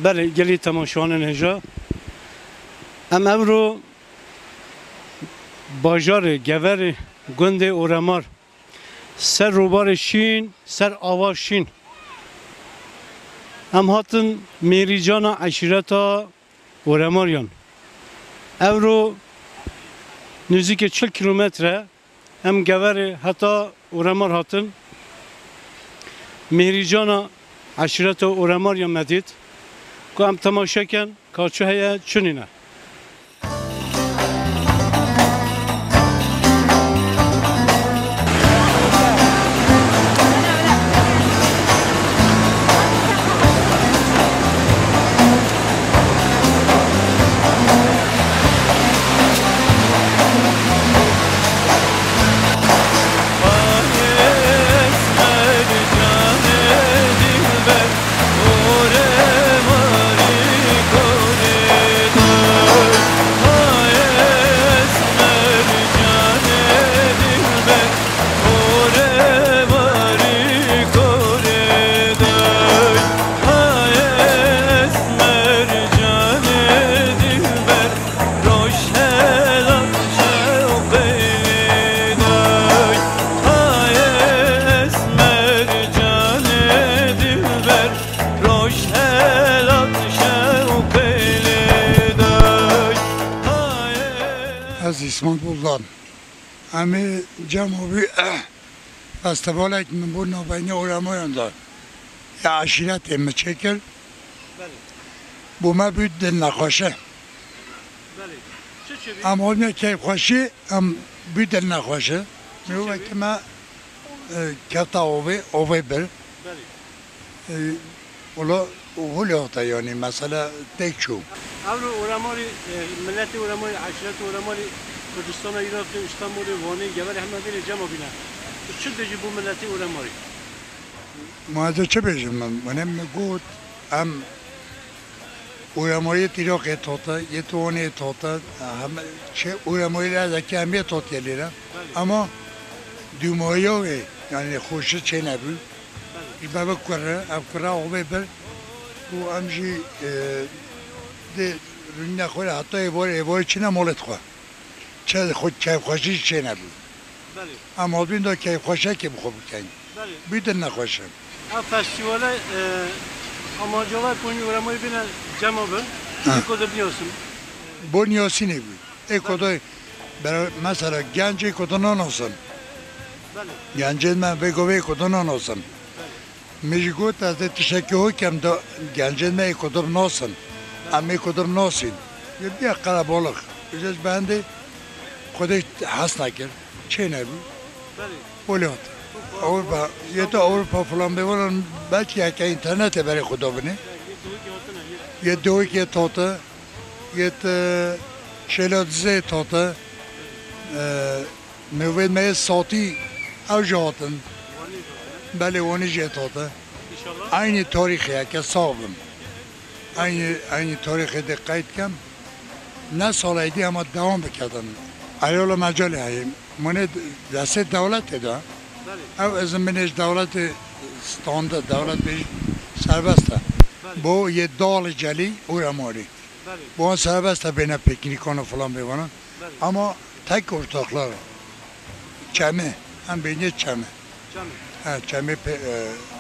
بله گلی تماشوان نجا ام امرو باجار گور گند اورمار سر روبار شین سر آوا شین ام هاتن میریجانا عشیرتا اورماریان امرو نزدیک 40 کیلومتره ام گور حتی اورمار هاتن میریجانا عشیرتا اورماریان مدید که ام تماشا کن کارچه هیا چنینه از اسمان بولدان همه جمعی فستیوال که من بود نابینی اورمایان دار یا عشیرت امه چکر بو ما بود دل نخواشه هم حال میاد که خوشی هم بود دل نخواشه میگه که ما کتا اوه بر اولا اوهلی یعنی مثلا دیک شو امرو اورماری ملت اورماری عشیرت اورماری کردستان ایران استانبول وانی گوری همه دیل جمع بینه چه دیجی بو ملت اورماری ما از چه بیشم من میگود هم اورماری تیراقی توتا یه توانی توتا هم چه اورماری را که همیه توت گلیره اما دومایه یعنی خوشه چه نبود این بابا کره اب کره آبه بر و همچی ده رنگ نخوره حتی ایوار چی نمالت خواه چه خود کیف خوشی چه نبود اما بین دا کیف خوشه که بخواه بکنی بیدن نخوشم فستیوال اما جواب کنی اورماری بینه جمع بر این کده بنیاسم بنیاسی نبود ای کده برای مثلا گنج ای کده ناناسم گنج من بگو ای کده ناناسم میشه گفت از تشکیه ها کم دا گنج من ای کده ناسم اما ای کده ناسین یه بیا قربالخ اجاز بنده خودش حس نکرد چه نبود ولیات اروپا یه تا اروپا فلان ببرن بلکه یک اینترنت برای خدا بینه یه دوی که تاته یه شلادزه تاته موید مه ساتی او جاتن بله وانی جه تاته aynı tarihe که صابم aynı tarihe دقت کم نه سالایدی اما دوام بکردن ایال مجالی هایی من دست دولت دا او از منش دولت ستانده دولت بیش سربسته با یه دال جلی اورماری با سربسته بینه پیکنیکان و فلان بیوانن اما تک ارتاقلار چمه هم بینه چمه چمه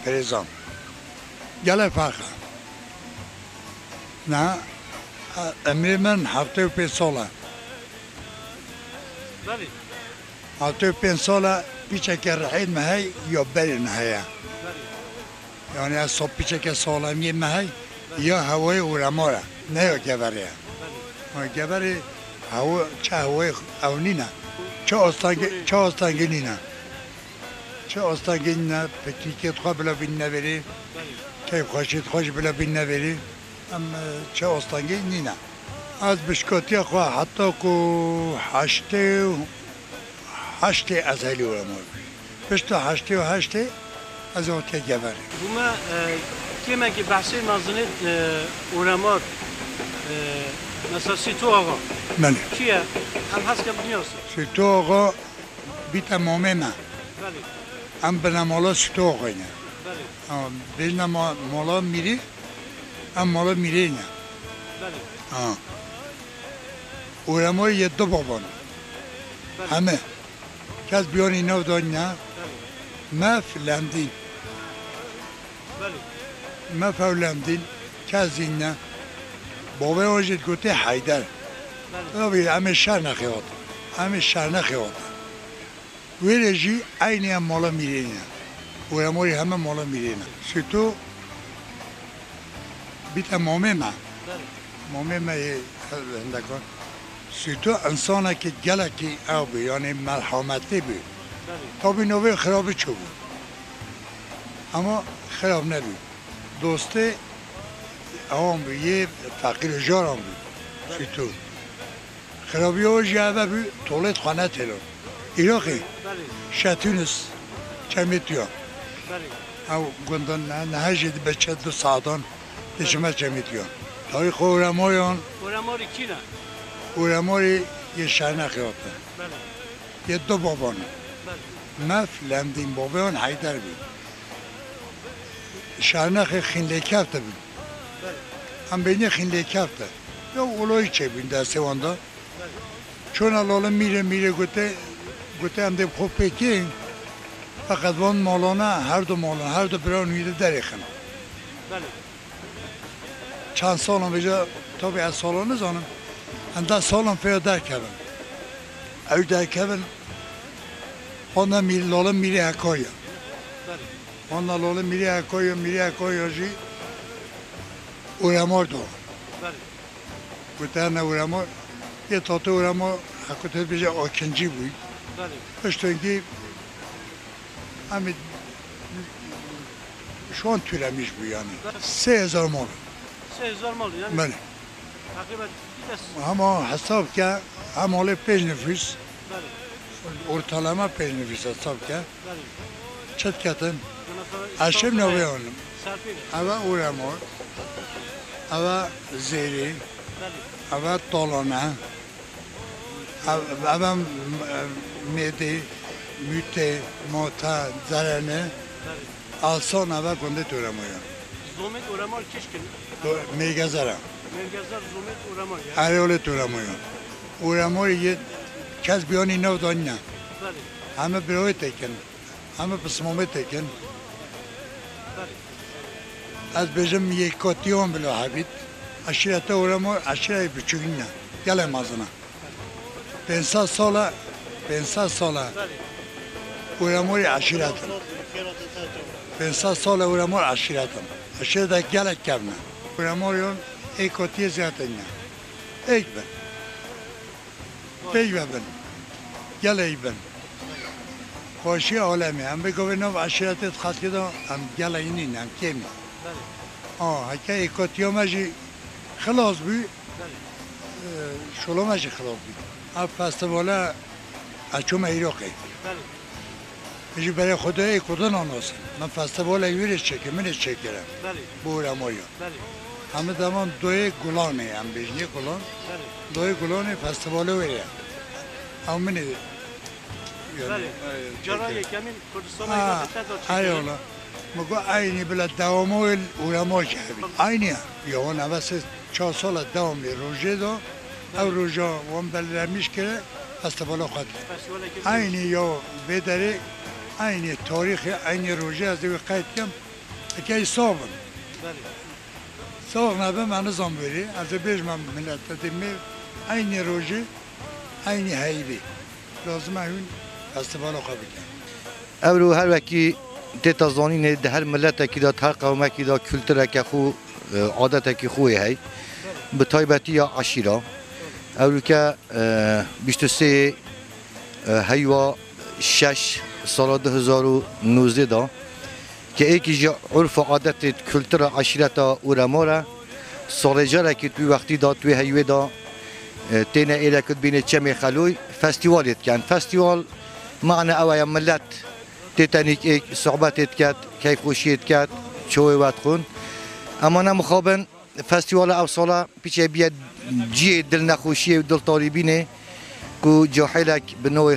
پریزان گله فرقه نه امیر من 75 ساله هفته 5 ساله پیچه که رحید مهی یا بری نهیه یعنی از صبح پیچه که سالمی مهی یا هوای اورماره نه یا گوریه گوری چه هوای اونینه چه آستانگینینه چه آستانگینینه پکنیکت خواه بلا بین نبری کیف خوشید خوش بلا بین نبری چه آستانگینینه از بشکاتی خواه حتی که هشته از هلی اورمار پشت هشته از اون که گوره بوما کیما که بحثی مازنه اورمار مثلا سیتو آقا بله چیه؟ هم هست که بنیاسه سیتو آقا بی تمامه من هم به نمالا سیتو آقا اینه بیش نمالا میری ام مالا میرینه بله اورمای یه دو بابان همه کس بیانی نو دنیا ما فلندین بله ما فلندین کس اینه بابا واجد گوته حیدر بله همه شهر نخیات همه شهر نخیات ویرجی اینی هم مالا میرینه اورمای همه مالا میرینه سیتو بیت مامه مامه هندکان سیتو انسانه که گلکی او بی یعنی مرحمتی بی تا بی نوی خرابی چو بود اما خراب نبی دوسته اوام بی یه فقیر جارم بی سیتو خرابی ها جعبه بی طولت خانه تلون ایراقی شتونس چمیتیان او گندن نهجد بچه دو ساعتان دشمه چمیتیان تاریخ اورمایان اورماری کی نه؟ اورماری یه شهر خیاطه بله یه دو بابانه بله مف لندین بابان حیدر بود شهر خیلی کفته بود بله هم بینی خیلی کفته یا اولایی چه بود دسته وانده بله چون الاله میره گوته هم ده خوب پیکین فقط وان مالانه هر دو بران میده دریخن بله چند سالم بجا تا به از سالان نزانم انده سالم فیاد در کبن او در کبن آنها لاله میره حکایا بله آنها لاله میره حکایا جی اورمار دو بله گوته نه اورمار یه تاته اورمار حکوته بجا آکنجی بود بله پشت اینکه همین شون تورمیش بود یعنی 3000 مال 3000 مال یعنی بله تقریبا دست همه حساب که هم حالا 5 نفیس بله ortalama 5 nüfus hesap ki بله çet katen مثلا aşem ne oluyor? سرپیل Ava uğramor, ava zeri, بله ava dolana, ava medi, müte, mota, zarane, بله alson ava kunde uğramıyor. زومت اورمار کشکن Meygazara, مرگزار زومت اورمار ya arayole uğramıyor. Uğramor ye kez biyoni ne odanya. بله Hame bir oy teken, hame pısmame teken. بله از بجم یک کاتیون بلو حبید عشیرت اورمو عشیره بچگینه گله مازنا 500 ساله بله اورمو عشیرتم 500 سال اورمو عشیرتم عشیرت گله کبنه اورمویون ای کاتی زیادنه ایک بن پیگ بن گله ای بن خوشی عالمی هم بگوه نو عشیرتت خاطی دا هم گله اینین هم کمی بله هکه ایکاتیا مجی خلاص بی بله شلو مجی خلاص بی اب فستیواله اچوم ایراقی بله مجی برای خدا ایکودا ناناسم من فستیواله یوریش چکه منش چکرم بله بورمایا بله همه دمان دوی گلانه هم بیجنی گلان بله دوی گلانه فستیواله ویریم هم منی بله جرای کمین کردستان ایالا مگو اینی بلا دوامویل اورما جهبی اینی یوان اواسه 4 سال دوامی روژه دا او روژه وان بلرمیش کرده فستیوالا خواهد اینی یا بداره اینی تاریخ اینی روژه از دیگه قید کم اکی صابن بله صاغ نبه من نظام بری از بیش من ملت دادیمی اینی روژه اینی حیبی لازم این فستیوالا خواهد بکن امرو هر وکی دیتا زانین ده هر ملت کی دا هر قوم کی دا کلتر کی خو عادت کی خوی هی به تایبتی یا عشیره امرو که 23 هیوا 6 سال 2019 دا که یکی عرف عادت کلتر عشیرت اورماره سالجره که توی وقتی دا توی هیوه دا تینه ایله کد بین چمی خلوی فستیوالیت کن فستیوال معنی اویا ملت تیتانیک ایک صحبت کرد کیف خوشیت کرد چوی وقت خون اما نمخابن فستیوال اوسالا پیچه بیاد جی دل نخوشی و دل طالبینه کو جاحلک به نوع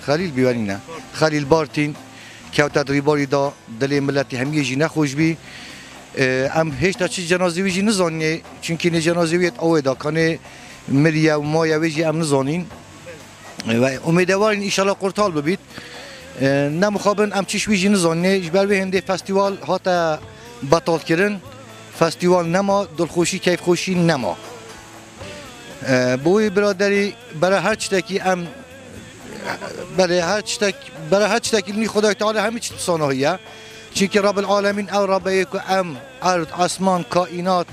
خلیل بیوانینه خلیل بارتین که تدریباری دا دل ملت همیجی نخوش بی ام هیچ چی جنازه ویجی نزانیه چونکه نه جنازه ویت اویدا کنه مریا و ما ویجی ام نزانین و امیدوارین ان شاء الله قرطال ببید نمخابن ام چیش ویجی نزانیه جبر به هنده فستیوال هاتا بطال کردن فستیوال نما دلخوشی کیف خوشی نما بوی برادری برای هر چیزی ام برای هر چیزی نی خدای تعالی همه چیز صانعیه چونکه رب العالمین او رب یک ام ارض آسمان کائنات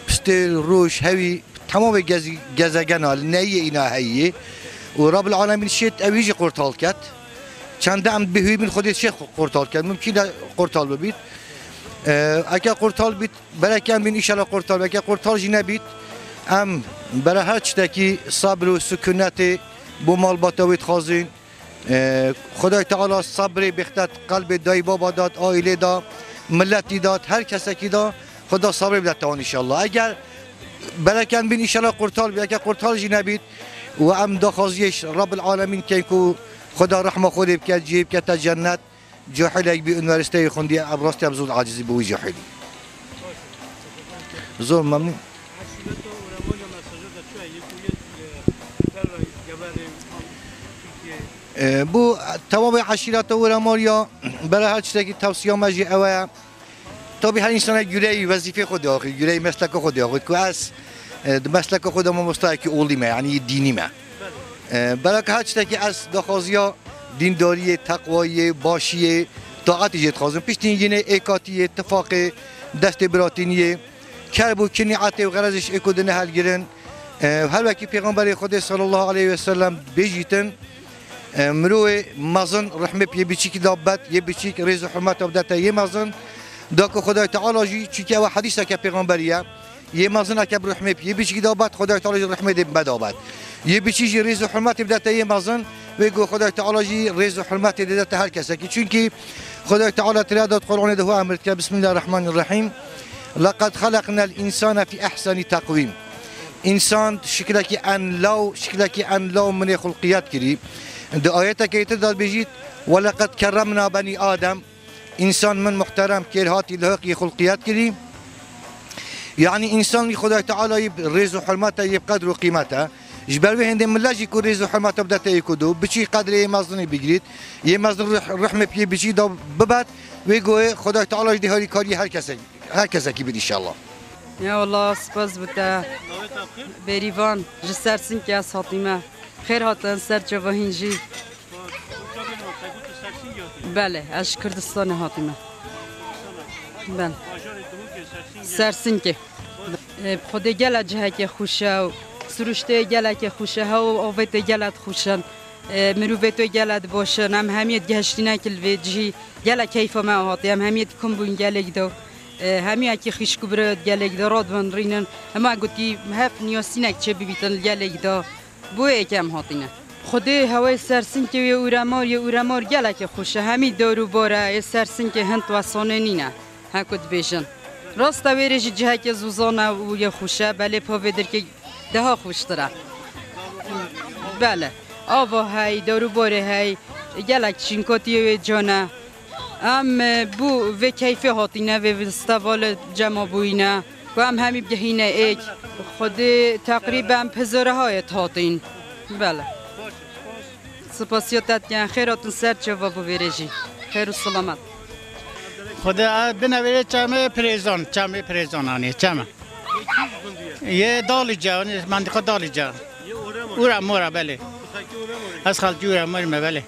پستل روش هوی تمام گزگنال نیه اینا هیه و رب العالمین شد اویجی قرطال کرد چند ام بهوی من خودش چه قرطال کرد ممکنه قرطال ببید اگر قرطال بید برای کم بین ایشالا قرطال اگر قرطال جی نبید ام برای هر چیزی صبر و سکونت بو مال باتوید خازین خدای تعالی صبر بختت قلب دای بابا داد آیله دا ملتی داد هر کسی که دا خدا صبر بدت ان شاء الله اگر برکن بین ان شاء الله قرطال بید اگر قرطال جی نبید و ام داخازیش رب العالمین که کو خدا رحمه خود بکرد جیب که تا جنت جاحلی بی انوارسته خوندی ابراستی ابزود عاجزی بوی جاحلی زور ممنون بو تمام عشیرات و رماریا برای هر چیزی که توصیه ماجی اوه طبعا هر انسان جوری وظیفه خود آخر جوری مسلک خود آخر که از مسلک خود ما مستحق اولی ما یعنی دینی ما برای هر چیزی که از دخازیا دینداری تقوایی باشیه طاعت جد خازم پیشتین یه اکاتی اتفاق دست براتینیه کربو کنی عتی و غرضش اکودن حل گیرن هر وقتی پیغمبر خدا صلی الله علیه و سلم بجیتن مروه مازن رحمه یه بیچی دابت یه بیچی ریز و حرمت بدت یه مازن داک خدای تعالی جی چی که حدیثه که پیغمبریه یه مازن که رحمه یه بیچی دابت خدای تعالی رحمه بدابت یه بیچی ریز و حرمت بدت یه مازن ويقول خدای تعالی جی ریز و حرمت دادت هر کسی که چونکی خدای تعالی ترادت قرآن ده امر که بسم الله الرحمن الرحیم لقد خلقنا الانسان في احسن تقویم انسان شکلکی ان لو من خلقیات کری ده آیت که تداد بجید ولقد کرمنا بني آدم انسان من محترم که هاتی لحقی خلقیات کری یعنی انسان خدای تعالی ریز و حرمت قدر و قیمته جبر به هنده ملاجی کو ریز و حرمت بدت یکودو بچی قدر یه مزنی بگیرید یه مزن رحمه پی بچی دا ببد ویگوه خدای تعالی ده هاری کاری هر کسی کی بید انشالله یا والله سپاس بوده بریوان جسرسین که از حاتیمه خیر هاتن سر جواهینجی بله از کردستان حاتیمه بله سرسین که خود گل جهه که خوشه و سروشته گل که خوشه ها و آوت گلت خوشن مروفت گلت باشن هم همیت گهشتی نکل و جهی گل کیف ما هاتی هم همیت کم بون گلک دو همیت که خیشکو برد گلک دو راد بان رینن همه گوتی هف نیاسینک چه ببیتن گلک دو بوی اکم هاتینه خود هوای سرسین که یه اورمار گلک خوشه همی دارو باره سرسین که هند واسانه نینه هکت بیشن راست ویرش جهه که زوزانه و یه خوشه بله پاویدر که ده خوشتره بله آوا های دارو باره های گلک چینکاتی و جانه ام بو و کیفی هاتینه و استوال جمع بوینه و هم همی بگهینه ایک خود تقریبا پزاره های هاتین بله سپاسیاتت گن خیراتون سر جواب بیرجی خیر و سلامت خدا بنویره چمه پریزان آنی چمه یه دالجا منطقه دالجا اورامور بله از خالتی اورامور بله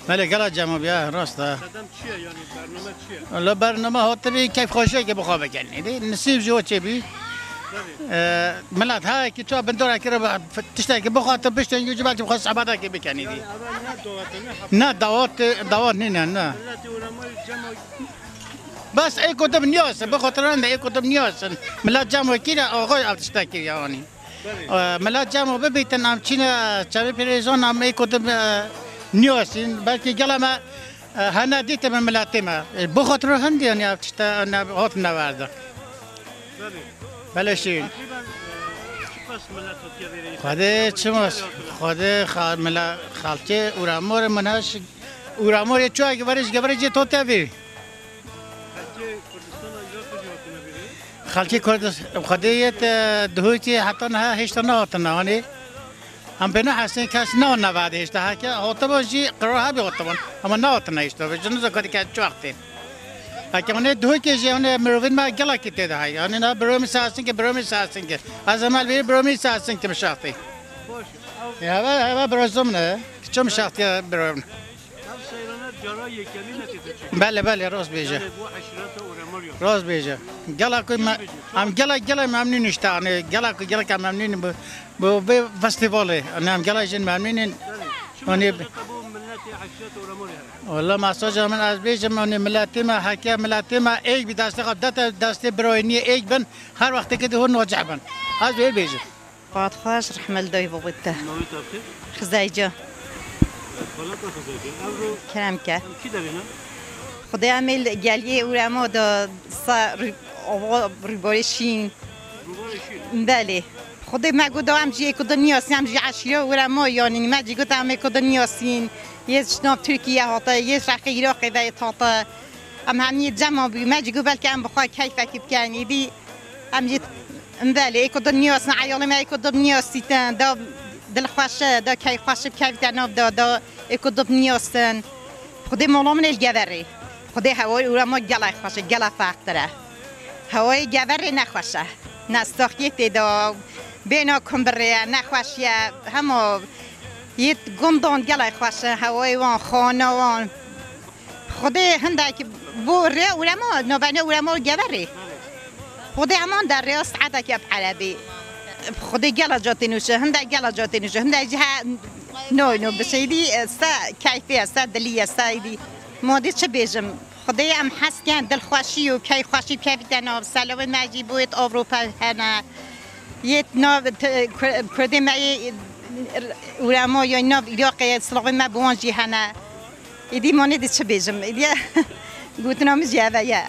بله گلا جمع بیا راسته الله برنامه هات بی کیف خوشه که بخواه بکنی نصیب جو چه بی ملت های که تو بنداره که تشتری که بخواه تو بشتن یو جبال که بخواه صحبته که بکنی دی نه دعوت نه بس ای کتب نیاز بخاطر آنده ای کتب نیاز ملت جمع کی را آقای آتشتا کی یعنی ملت جمع ببیتن ام چینه چه پریزان ام ای کتب نیازین بلکه گلم هنر دیتم ملت ما بخاطر هندی یعنی آتشتا هات نورده بله شین خدا چماس خدا ملت خالتی اورامور مناش اورامور چو اگه ورش گبرج تو تبی خالقی کردستان خدایت دهوتی حتی نه هشت نه هات نه آنی هم بنا حسین کس نه نباید هشت ها که هات باشی قرار ها بیاد طبعا اما نه هات نه هشت و جنوز کاری که چه وقتی اگه من دهوی که جیان مروین ما گلا کیته ده های آنی نه برومی سازن که برومی سازن که از عمل بی برومی سازن که مشاختی هوا برازم نه چه مشاختی بروم بله راست بیجه راست بیجه گلا کوی هم گلا ممنون اشتانه گلا که ممنون به فستیواله هم گلا جن ممنونین آنی والله مساج من از بیجم آنی ملتی ما حکیم ملتی ما ایک بی دست براینی ایک بن هر وقت که ده نوجع بن از بیجه قاد خواهش رحمل دایی بابته خزایجا کرم که خدای عمل گلیه اورما دا روبارشین بله خدای ما گفتم جی کد نیاسیم جی عشیره اورما یعنی ما جی گفتم کد نیاسین یه شناب ترکیه هاتا یه شرق عراق دایت هاتا ام همی جمع بی ما جی گفت که ام بخوای کیف کیف کنی دی ام جی بله کد نیاس عیال ما کد نیاسیتن دا دل خوشه دا کی خوشه کیف تناب دا کد نیاستن خدای مولا من الجبری خدای هوای اورما گله خوشه گله فاقتره هوای جبری نخوشه نستخیت دا بینا کمبره نخوشه همه یه گندان گله خوشه هوای وان خانه وان خدای هندک بوره اورما نبانه اورما جبری خدای همان در ریاست عدا که عربی خدای گله جاتی نوشه هندک گله جاتی نوشه هندک جه نو بسیدی سا کیفی سا دلیه سایدی مادی چه بیجم خدای ام حس کن دل خوشی و کی خوشی کی تناب سلام مجی بود اروپا هنا یه نو کردی می اورما یا نو عراق سلام ما بونجی هنا ایدی مانی چه بیجم ایدی گوتنام زیاده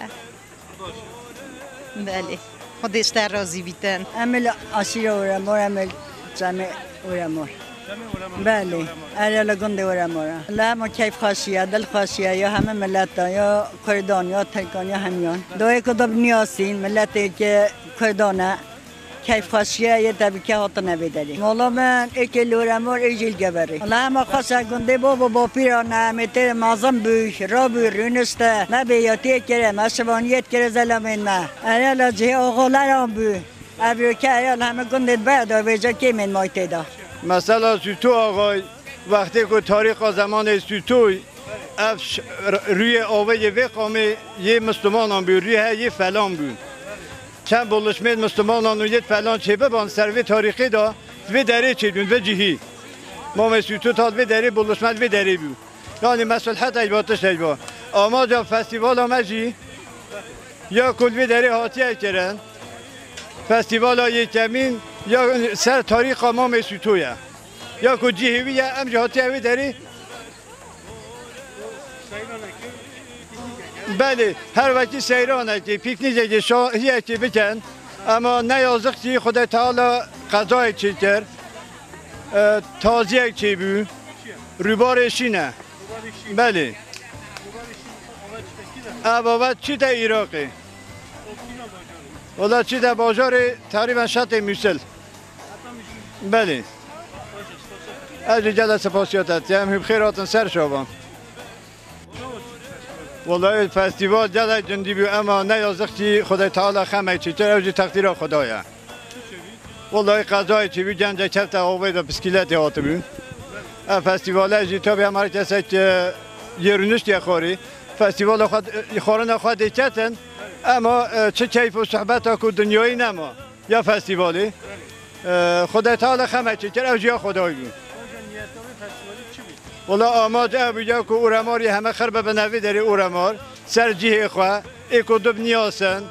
بله خودش در راضی بیتن عمل عشیره اورما عمل جمع اورما بله اریا گنده اورما لا ما کیف خاصیه دل خاصیه یا همه ملت یا کردان یا ترکان یا همیان دوی کدوم نیاسین ملتی که کردانه کیف خاصیه یه تبیکه هات نبیداری مولا من اکل اورما ایجیل گبری لا ما خاصه گنده با پیرانه متر مازم بیش را بی رونسته ما بیاتی کره ما شبانیت کره زلمین ما اریا جه آقالران بی ابریکه اریا همه گنده بعد ویجا که من مایته دا مثلا سوتو آقای وقتی که تاریخ زمان سوتوی روی آوه وقامه یه مسلمان بود روی یه فلان بود چند بولشمید مسلمان یه فلان چه ببان سروی تاریخی دا و دره چه بود و جهی ما سوتو تا و دره بولشمید و دره بود یعنی مسلحت ایباتش ایبا اما جا فستیوال آمجی یا کل و دره حاتیه کرن فستیوال های کمین یا سر تاریخ امام سوتویه یا که جهویه ام جهاتی اوی داری بله هر وقتی سیرانه که پیکنیزه که شاهیه که بکن اما نیازق که خدا تعالی قضای چی کرد تازیه چی بود روبارشینه بله ابابت چی در عراقه ولی چی در بازار تقریبا شط موسل بله از جلسه سپاسیاتت هم بخیراتن سر شابان والله فستیوال جلسه جندی بیو اما نیازق چی خدای تعالی خمه چی چرا اوجی تقدیر خدایه والله قضای چی بیو جنجه کفت آوید و بسکیلت هاتو بیو فستیوال اجی تا به همه کسی که یه رونشتی خوری فستیوال خورن خود کتن اما چه کیف و صحبت ها که دنیایی نما یا فستیوالی خدای تعالی خمه چی کرد اوجی خدایی بود والله آماج ابویا که اورماری همه خربه به نوی داری اورمار سر جیه خواه ایکو دو نیاسن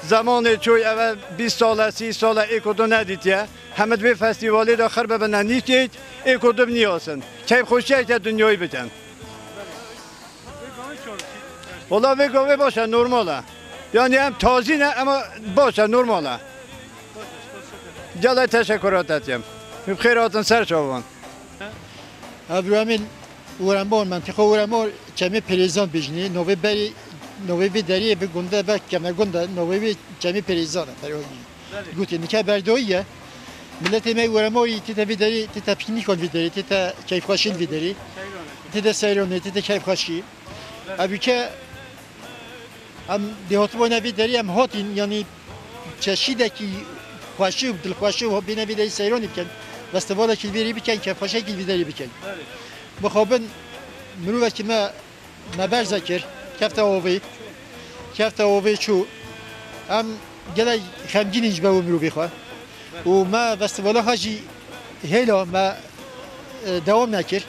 زمان چوی اول 20 ساله 30 ساله ایکو دو ندیدیه همه دوی فستیوالی دا خربه به ننیدید ایکو دو نیاسن کیف خوشیه که دنیایی بکن والله بگوه باشه نرماله یعنی هم تازی نه اما باشه نرماله جلای تشکراتتیم بخیراتن سر شابان ابراهیم ورمار منطقه ورمار کمی پریزان بجنی نوی دری به گنده و کمر گنده نوی کمی پریزان پروگی گوتی نکه بردویه ملت ما ورماری تیتا ویداری تیتا پیکنیکون ویداری تیتا کیف خاشین ویداری تیتا سیرونه تیتا کیف خاشی ابی که هم دهاتوانه ویداری هم هاتین یعنی چشیده کی خواشی و دل خواشی و بینه ویداری سیرونی بکن واستوالا کلویری بکن کیف خاشی کلویداری بکن بخوابن مروه که ما برزه کرد کفت آوی چو هم گله خمگینیش به او مروه بخواه و ما واستوالا خاجی هیلا ما دوام نکرد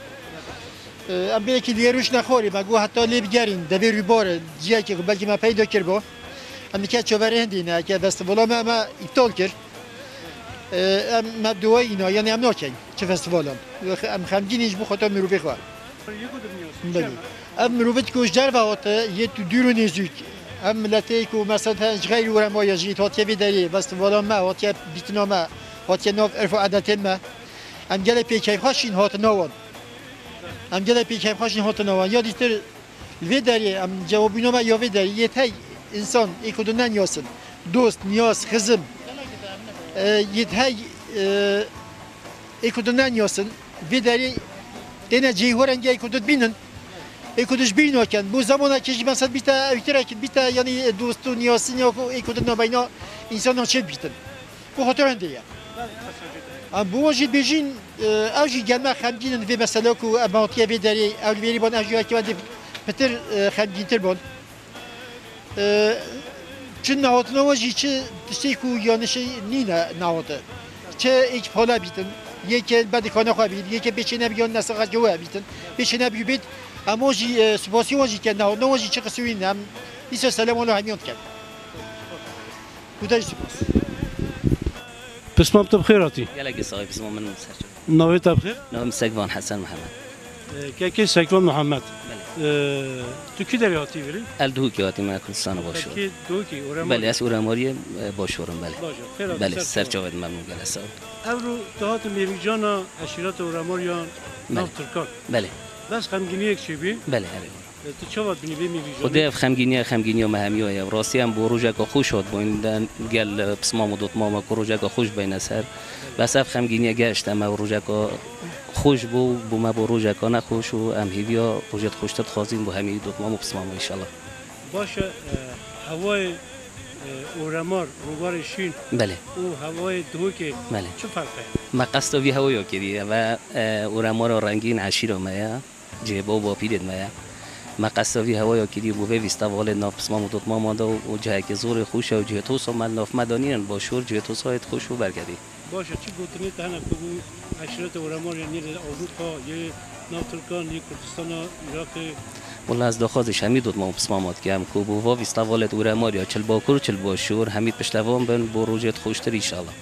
ام بیه که دیگه روش نخوری ما گو حتی لیب گرین دوی روی باره جیه که بلکه ما پیدا کرد با ام که چوبره هندینه که واستوالا ما ابطال کرد مبدوی اینا یعنی هم ناکن چه فستیوالم ام خمگینیش بو خاطر مروه بخواه ام مروه که در وقت یه تو دور و نزدیک ام ملتی که مثلا غیر ورما یا جیت هاتیه بیداری فستیوال ما هاتیه بیتنا ما هاتیه ناف عرف و عادت ما ام گله پیکای خاشین هات نوان ام گله پیکای خاشین هات نوان یا دیتر بیداری ام جوابینا ما یا بیداری یه تای انسان ایکودن نیاسن دوست نیاز خزم یه تای ایکودن نیاسن بیداری دنیا جیهورنگی ایکودت بینن ایکودش بینو کن bu zamana که مثلا بیتا یعنی دوست و نیاسین یا ایکودن نبینا انسان چه بیتن bu خاطر دیگه ام بوجی بیشین اوجی gelme خمگینن و مثلا کو امانتیه بیداری اولیری بان اوجی که بعد پتر خمگینتر بان چون نهات نوجی چه تشتی کو یعنی شی نینه نهاته چه ایک پالا بیتن یکی بعد کانه خواه بید یکی بیچنه بیان نسخه جوه بیتن بیچنه بیبید اما جی سپاسیون جی که نه جی چه قصوی نم ایسا سلام الله همیان کرد کودای سپاس بسمم بخیراتی یلکی صاحب بسم من سرچ نوی بخیر نام سگوان حسن محمد که سگوان محمد تو کی دریاتی بری الدو کی آتی من کردستان باشور کی دو کی اورماری بله از اورماری باشورم بله سرچاوید ممنون گله صاحب امرو دهات میریجانا عشیرت اورماریان ناف ترکان بله بس خمگینی یک چی بی بله تو چه وقت بینی میریجان خدا خمگینی و مهمیه راستی هم بروجه که خوش شد با این گل بسمام و دوت ماما کروجه که خوش بین سر بس اف خمگینی گشتم و روجه که خوش بو ما بروجه که نخوش و ام هیویا روجت خوشتت خازین با همی دوت ماما بسمام ان شاء الله باشه هوای اورمار روبارشین بله او هوای دوکی بله چه فرقه ما قصدی هوایی کردی و اورمار رنگین عشیره مایا جیبو با پیرد مایا ما قصدی هوایی کردی بو ویستا والد نافس ما دوت ماما دو و جایی که زور خوشه و جهت توس من ناف مدانین باشور جهت توس هایت خوش و برگردی باشه چی گفتنی تنها بگو عشیرت اورمار یعنی اروپا یه نافترکان یه کردستان عراق والله از داخلش همین دوت ما بسمامات که هم کوبو و ویستا والد اورماریا چل باکور چل باشور همین پشتوام بن بروجت خوشتر ان شاء الله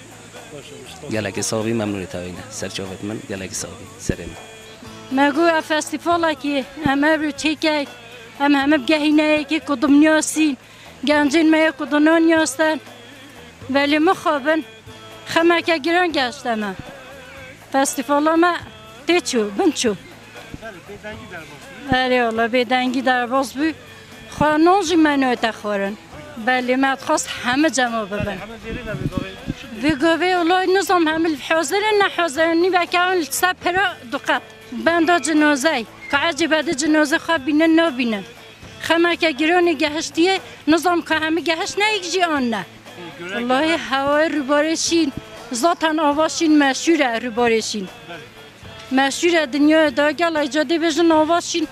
گلک صاحبی ممنون تاینه سرچاوت من گلک صاحبی سرم مگو فستیوالا که همه رو چیکه همه بگهینه که کدوم نیاسین گنجین ما کدوم نیاستن ولی مخابن خمه که گران گشتم فستیوالا ما تیچو بنچو بله والله بدنگی در باز بی خانوزی منو تخورن بله ما خواست همه جمع ببن بگوی والله نظام همه حاضرن نه حاضرنی بکن سپرا دقت بنده جنازه که عجیبه جنازه خواب بینن نبینن خمه که گرانی گهشتیه نظام که همه گهشت نه یک جیان نه والله هوای روبارشین ذاتن آواشین مشهوره روبارشین مشهور دنیا داگل ایجادی بجن آواشین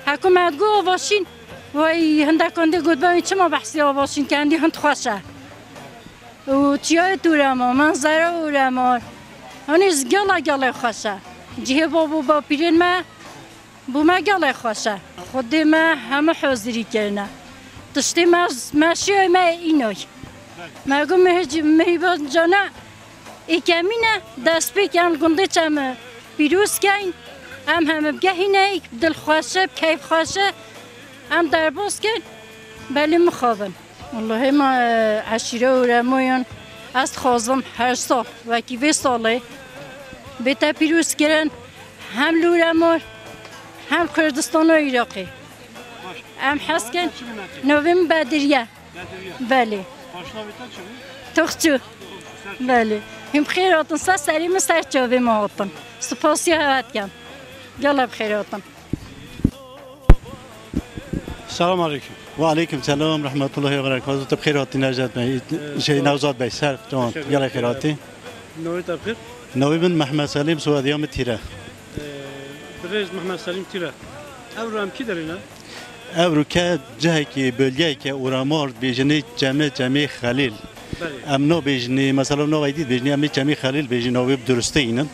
حکومت گو آواشین وای هندکانده گود باید چه ما بحثی آواشین که هندی هند خوشه و چیای دورما منظره اورمار هنیز گله خوشه جه بابو با پیرین ما بو ما گله خوشه خود ما همه حاضری کرنه تشتی مشیای ما اینای ما گو مهیبان جانه ای کمینه دست بکن گنده چمه پیروز کن همه بگهینه دل خوشه کیف خوشه هم در باز کن بله مخابن والله ما عشیره و رمایان از خوازم هر سال وکی 20 ساله بیتا پیروز کرن هم لورمار هم کردستان و عراقی ام حسکن نویم بدریه بله تختو بله هم بخیراتن سری مستر جاوی مهاتن سپاسی هوت کن یالا بخیراتن سلام علیکم و علیکم سلام رحمت الله و برکاته بخیراتی نجات بی شی نوزاد بی سر جان یالا خیراتی نوی تبخیر نوی بن محمد سلیم سوادیام تیره برز محمد سلیم تیره او هم کی دارینه او که جایی که بلگی که اورامار بیجنی جمع خلیل ام نو بیجنی مثلا نو ویدید بیجنی امی جمع خلیل بیجنی نوی درسته اینن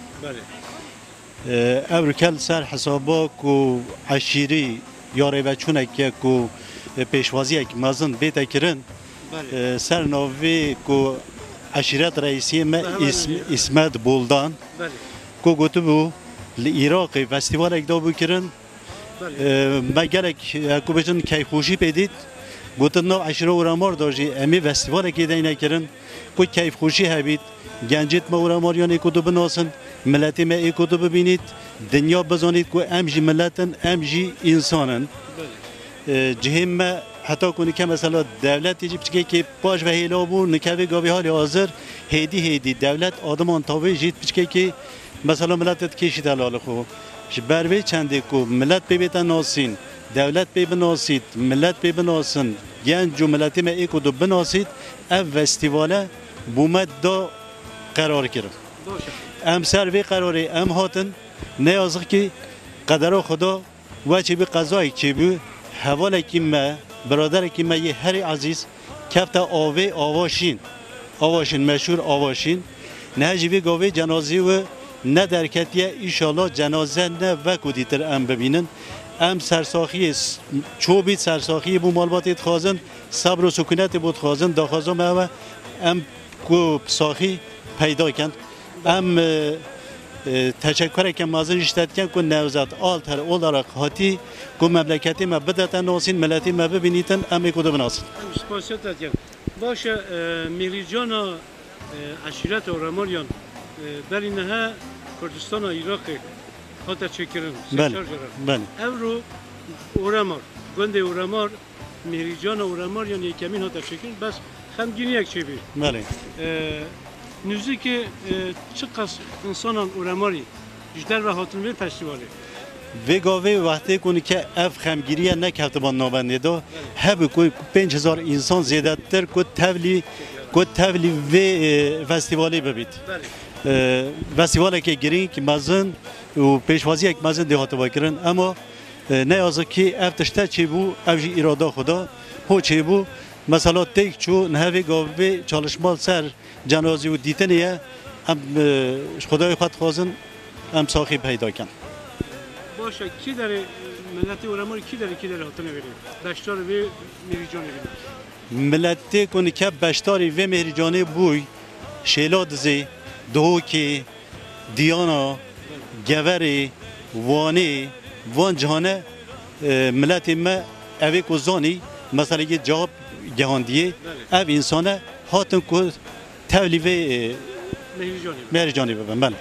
او که سر حسابا کو عشیری یاری و چونه که کو پیشوازی که مازن بیت کرن سر نوی کو عشیرت رئیسی ما اسمت بولدان کو گوتو بو لعراق فستیوال اکدا بو کرن ما گرک کو بچن کی خوشی پیدید گوتن نو عشره اورامار داشی امی فستیوال که دینه کرن کو کیف خوشی هبید گنجت ما اوراماریان اکدو بناسن ملتی ما اکدو ببینید دنیا بزنید کو امجی ملتن امجی انسانن جهم حتی کنی که مثلا دولت یجی بچه که باش و هیلا بو نکوی گاوی حال حاضر هیدی دولت آدمان تاوی جید بچه که مثلا ملتت کشید حلال خو بروی چنده کو ملت ببیتن ناسین دولت بناسید ملت بناسن گنج و ملتی ما ایکو دو بناسید او فستیواله بومد دا قرار کرد ام سر وی قراره ام هاتن نیازه که قدر خدا و چی بی قضایی چی بی حواله که ما برادر که ما یه هر عزیز کفت آواشین مشهور آواشین نه جیوی گاوی جنازی و نه درکتیه ایشالله جنازه نه وکو دیتر ام ببینن ام سرساخی چوبید سرساخی بو مالبات خازن صبر و سکونت بود خازن داخازم او ام کو ساخی پیدا کند ام تشکر که مازن اشتاد کن که نوزد آلتر olarak هاتی که مملکتی ما بدتن ناسین ملتی ما ببینیتن ام کدو بناسین سپاسیت دادیم باشه میریجانا عشیرت اوراماریان در اینها کردستان و عراق هاتا چکرن بله او اورامار گنده اورامار میریجان اوراماریان یکمین هاتا چکرن بس خمگینی یک چی بیر بله نوزی که چه قص انسانان اوراماری جدر و هاتون بیر فستیواله وگاوی وقتی کنی که اف خمگیریه نکفت با نابنده دا هب کوی 5000 انسان زیاده تر کو تولی و فستیوالی ببید فستیوالی که گرین که مازن و پیشوازی که مازن دهات باکرن اما نیازه که اف تشته چی بو اف جی اراده خدا هو چی بو مثلا تیک چو نهوی گاوی چالشمال سر جنازی و دیتنیه ام خدای خود خوازن ام ساخی پیدا کن باشه کی داره ملتی اوراماری کی داره هاتنه بره بشتار و میریجانه بره ملتی کنی که بشتاری و میریجانه بوی شیلاد زی دوکی دیانا گوری وانی وان جهانه ملتی ما اوی کوزانی مثلا یه جواب جهاندیه او انسانه هاتن کو تولیو میریجانه ببن بله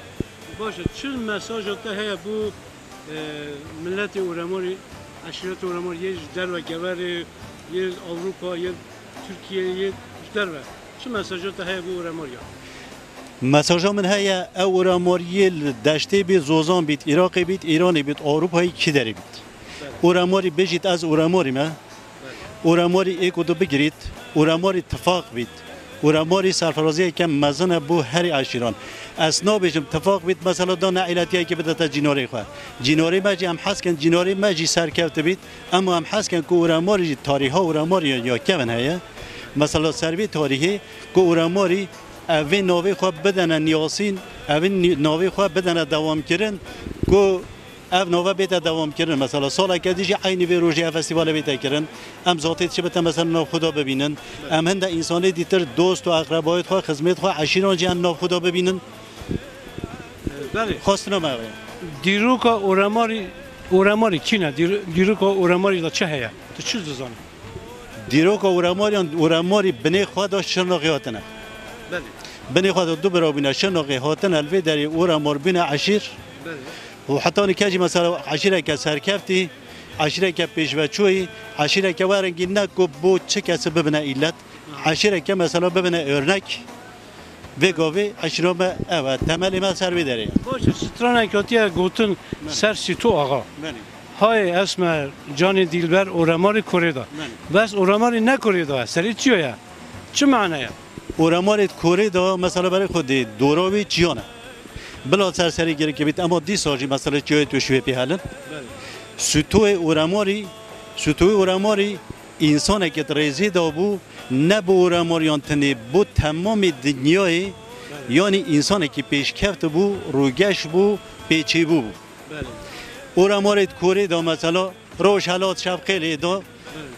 باشه چه مساج تا هیا بو ملت اوراماری عشیرت اوراماری یه در و گور یه اروپا یه ترکیه یه در و چه مساجات هیا بو اوراماریا مساجا من هیا اوراماری دشته بی زوزان بیت عراق بیت ایران بیت اروپایی کی داری بیت اوراماری بجید از اوراماری ما اوراماری ایکو دو بگیرید اوراماری اتفاق بیت اوراماری سرفرازی که مزن بو هر عشیران اسنا بجم اتفاق بیت مثلا دان عائلتی که بدت جینوری خو جینوری ماجی هم حس کن جینوری ماجی سرکفت بیت اما هم حس کن که اوراماری تاریخ اوراماری یا کمن هيا مثلا سروی تاریخی که اوراماری اوی نوی خو بدن نیاسین اوی نوی خو بدن دوام کردن که اف نوبه بیت دوام کردن مثلا سال که دیجی عینی به روزی فستیوال بیت کردن ام ذاتی چه بتن مثلا نو خدا ببینن ام هند انسانی دیتر دوست و اقربایت خو خدمت خو عشیران جان نو خدا ببینن بله خواستنا ما دیروکا اوراماری کی نه دیروکا اوراماری دا چه هيا تو چه زانی دیروکا اوراماری بنی خدا شناقیاتنه بله بنی خدا دو برابینه شناقیاتن الوی در اورامار بین عشیر بله و حتی نکاجی مثلا عشیره که سرکفتی عشیره که پیشوچوی عشیره که ورنگی نکو بو چه کسی ببینه ایلت عشیره که مثلا ببینه örnek ve gavi عشیره ما evet temeli ما سر بداره باشه سترانه کاتیا گوتن سر سیتو آقا های اسم جان دیلبر اورمار کوریدا بس اورمار نکوریدا سری چیه چه معنیه اورمار کوریدا مثلا برای خود دوراوی چیانه بلا سرسری گیره که بیت اما دی ساجی مثلا چیه تو شوی پیهلن سوتوی اورماری انسانه که ریزی دابو نه به اورماریان تنی بو تمام دنیای یعنی انسانه که پیشکفت بو روگش بو پیچی بو اورمارت کوری دا مثلا روش حالات شب خیلی دا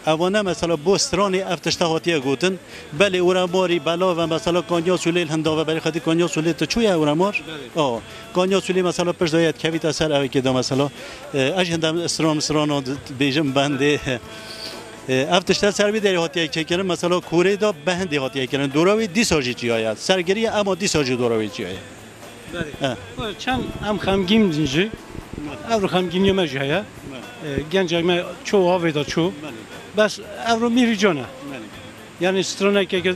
اوانه مثلا بوسترانی افتشته هاتیه گوتن بله اورماری بلا و مثلا کانیا سولیل هندا و برای خودی کانیا سولیل تو چوی اورمار کانیا سولیل مثلا پشت داید کویت اثر اوی که دا مثلا اش هندم استران بیجم بنده افتشته سر بی داری هاتیه که کرن مثلا کوری دا بهندی هاتیه کرن دوراوی دی ساجی چی آید سرگری اما دی ساجی دوراوی چی آید بله چند هم خمگیم دینجی افرو خمگینی مجهیه گنجای ما چو آوی دا چو بس افرو میری جانه یعنی سترانه که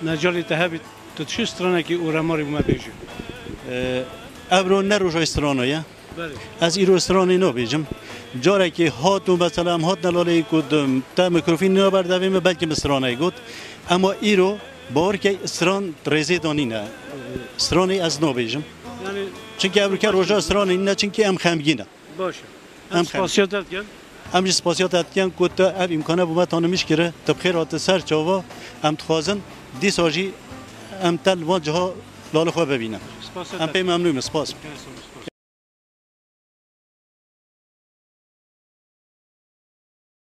نجالی تهبید تو چه سترانه که اورماری بومه بیجی افرو نروش استرانه یا از ایرو استرانه نو بیجم جاره که هاتو مثلا هم هات نلاله کد تا میکروفین نو بردویم بلکه استرانه گود اما ایرو بار که استران ریزی دانی نه استرانه از نو بیجم چونکه امریکا روزا استرانه نه چونکه ام خمگینه باشه ام سپاسیات کن ام سپاسیات کن که تا اب امکانه بوده تا نمیشکره تا بخیرات سر چاوا ام تخوازن دی ساجی ام تل وجه لاله خو ببینم ام پی ممنون سپاس